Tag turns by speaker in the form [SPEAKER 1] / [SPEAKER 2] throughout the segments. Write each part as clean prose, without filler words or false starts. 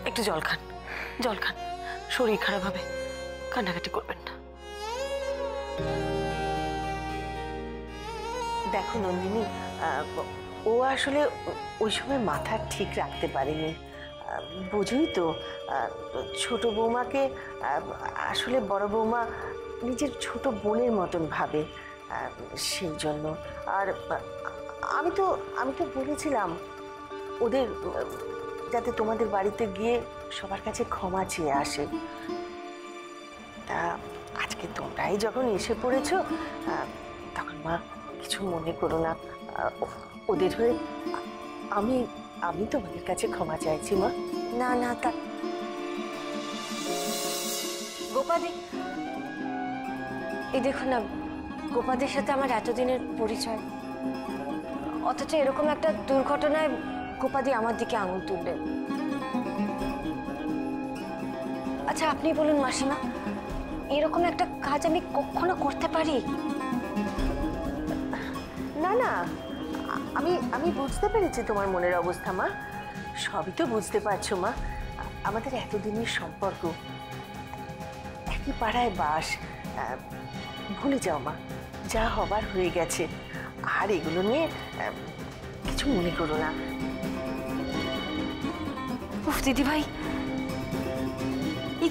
[SPEAKER 1] একটু জল খান, জল খান, শরীর খারাপ হবে, কান্নাকাটি করবেন না। দেখো নন্দিনী, ও আসলে ওই সময় মাথা ঠিক রাখতে পারেনি, বোঝই তো। ছোট বৌমাকে আসলে বড় বৌমা নিজের ছোট বোনের মতন ভাবে, সেই জন্য। আর আমি তো বলেছিলাম ওদের যাতে তোমাদের বাড়িতে গিয়ে সবার কাছে ক্ষমা চেয়ে আসে। তা আজকে তোমরাই যখন এসে পড়েছো, তখন মা কিছু মনে করো না, ওদের হয়ে আমি তোমাদের কাছে ক্ষমা চাইছি মা।
[SPEAKER 2] না না, তা গোপাদি, এই দেখো না, গোপাদের সাথে আমার এতদিনের পরিচয়, অথচ এরকম একটা দুর্ঘটনায় গোপাদি আমার দিকে আঙুল তুললেন। আচ্ছা আপনি বলুন মাসিমা, এরকম একটা কাজ আমি কখনো করতে পারি?
[SPEAKER 1] না না, আমি বুঝতে পেরেছি তোমার মনের অবস্থা মা, সবই তো বুঝতে পারছো মা। আমাদের এতদিনের সম্পর্ক, একই পাড়ায় বাস, ভুলে যাও মা, যা হবার হয়ে গেছে। আর এগুলো নিয়ে কিছু মনে করো না।
[SPEAKER 2] উফ দিদি ভাই,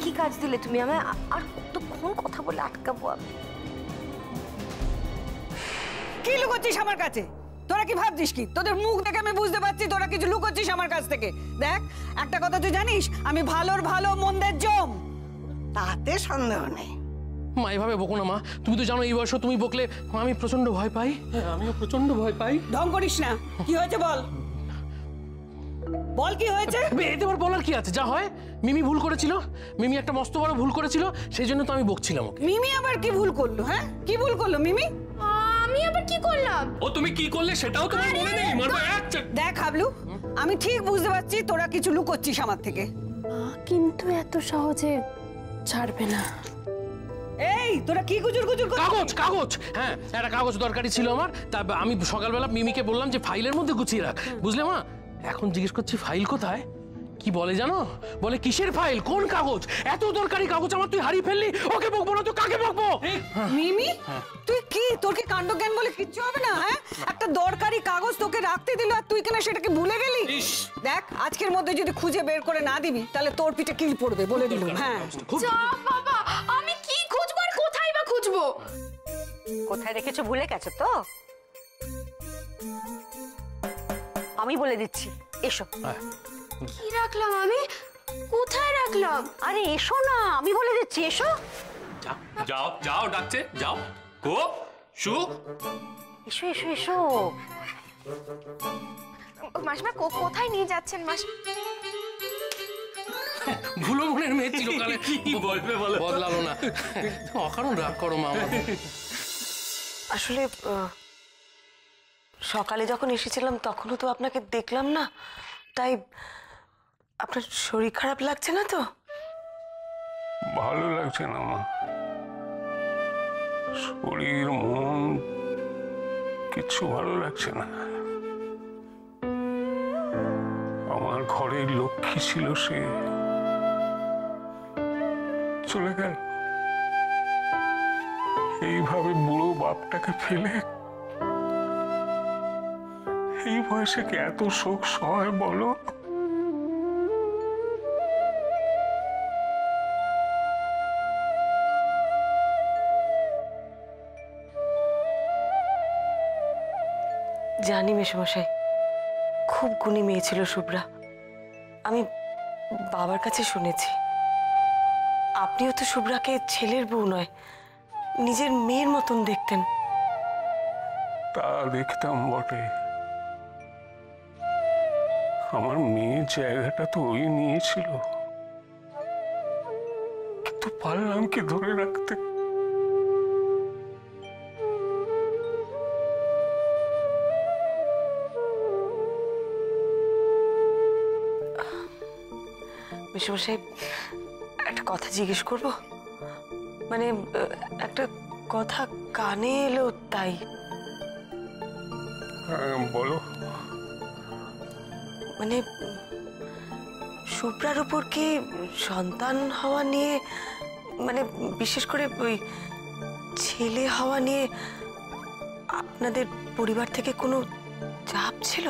[SPEAKER 2] কি কাজ দিলে তুমি আমায়? আর কতক্ষণ কথা বলে আটকাবো আমি?
[SPEAKER 3] কি লুকোচ্ছিস আমার কাছে? তোরা কি ভাবছিস কি? তোদের মুখ দেখে আমি বুঝতে পারছি তোরা কিছু লুকোচ্ছিস আমার কাছ থেকে। দেখ, একটা কথা তুই জানিস, আমি ভালোর ভালো মন্দের জম, তাতে সন্দেহ নেই।
[SPEAKER 4] মা এভাবে বকো না মা, তুমি তো জানো এই বয়সে তুমি বকলে আমি প্রচন্ড ভয় পাই। আমিও প্রচন্ড ভয় পাই।
[SPEAKER 3] ঢং করিস না। কি হয়েছে বল, বল কি হয়েছে?
[SPEAKER 4] এতে আবার বলার কি আছে? যা হয়, মিমি ভুল করেছিল, মিমি একটা মস্ত বড় ভুল করেছিল, সেই জন্য তো আমি বকছিলাম ওকে।
[SPEAKER 3] মিমি আবার কি ভুল করলো? হ্যাঁ, কি ভুল করলো মিমি?
[SPEAKER 2] আমি আবার কি করলাম?
[SPEAKER 4] ও তুমি কি করলে সেটাও তোমার মনে নেই? মারবো এক।
[SPEAKER 3] দেখ হাবলু, আমি ঠিক বুঝতে পারছি তোরা কিছু লুকোচ্ছিস আমার থেকে,
[SPEAKER 2] কিন্তু এত সহজে ছাড়বে না।
[SPEAKER 3] এই তোরা কি গুজুর গুজুর করছিস?
[SPEAKER 4] কাগজ কাগজ, হ্যাঁ একটা কাগজ দরকারি ছিল আমার, তা আমি সকালবেলা মিমিকে বললাম যে ফাইলের মধ্যে গুছিয়ে রাখ, বুঝলে মা? এখন জিজ্ঞেস করছি ফাইল কোথায়, কি বলে জানো? বলে কিসের ফাইল, কোন কাগজ? এত দরকারি কাগজ আমার তুই হারিয়ে ফেললি, ওকে বকবো না তো কাকে বকবো?
[SPEAKER 3] মিমি, তুই কি, তোর কি কাণ্ড জ্ঞান বলে কিচ্ছু হবে না? হ্যাঁ, একটা দরকারি কাগজ তোকে রাখতে দিল আর তুই কেন সেটাকে ভুলে গেলি? দেখ, আজকের মধ্যে যদি খুঁজে বের করে না দিবি তাহলে তোর পিঠে কিল পড়বে, বলে দিলাম। হ্যাঁ
[SPEAKER 2] বাবা, আমি কি খুঁজবো আর কোথায় বা খুঁজবো?
[SPEAKER 5] কোথায় রেখেছো ভুলে গেছো তো? আমি বলে দিচ্ছি, এসো।
[SPEAKER 2] কি রাখলাম আমি? কোথায় রাখলাম?
[SPEAKER 5] আরে এসো না, আমি বলে দিচ্ছি, এসো।
[SPEAKER 6] যাও যাও, ডাকছে, যাও গো শু,
[SPEAKER 5] এসো এসো এসো।
[SPEAKER 2] মাসিমা কোথায় নিয়ে যাচ্ছেন?
[SPEAKER 4] ভুলো মনের মেয়ে চিরকালে
[SPEAKER 6] কি বলবে বলো?
[SPEAKER 4] বদলালো না, অকারণ রাগ করো মা আমাকে।
[SPEAKER 1] আসলে সকালে যখন এসেছিলাম তখনও তো আপনাকে দেখলাম না, তাই আপনার শরীর খারাপ লাগছে না তো?
[SPEAKER 7] ভালো লাগছে না মা, শরীর মন কিচ্ছু ভালো লাগছে না। আমার ঘরের লক্ষ্মী ছিল, সে চলে গেল। এইভাবে বুড়ো বাপটাকে ফেলে এই বয়সে কি এত শোক সয় বলো?
[SPEAKER 1] জানি মেসোমশাই, খুব গুণী মেয়ে ছিল শুভ্রা, আমি বাবার কাছে শুনেছি। আপনিও তো শুভ্রাকে ছেলের বউ নয়, নিজের মেয়ের মতন দেখতেন।
[SPEAKER 7] তা দেখতাম বটে, আমার মেয়ের জায়গাটা তো ওই নিয়েছিল, কিন্তু পারলাম কি ধরে রাখতে?
[SPEAKER 1] মেসোমশাই, একটা কথা জিজ্ঞেস করব? মানে একটা কথা কানে এলো তাই।
[SPEAKER 7] বলো।
[SPEAKER 1] মানে শুভ্রার উপর কি সন্তান হওয়া নিয়ে, মানে বিশেষ করে ওই ছেলে হওয়া নিয়ে আপনাদের পরিবার থেকে কোনো চাপ ছিল?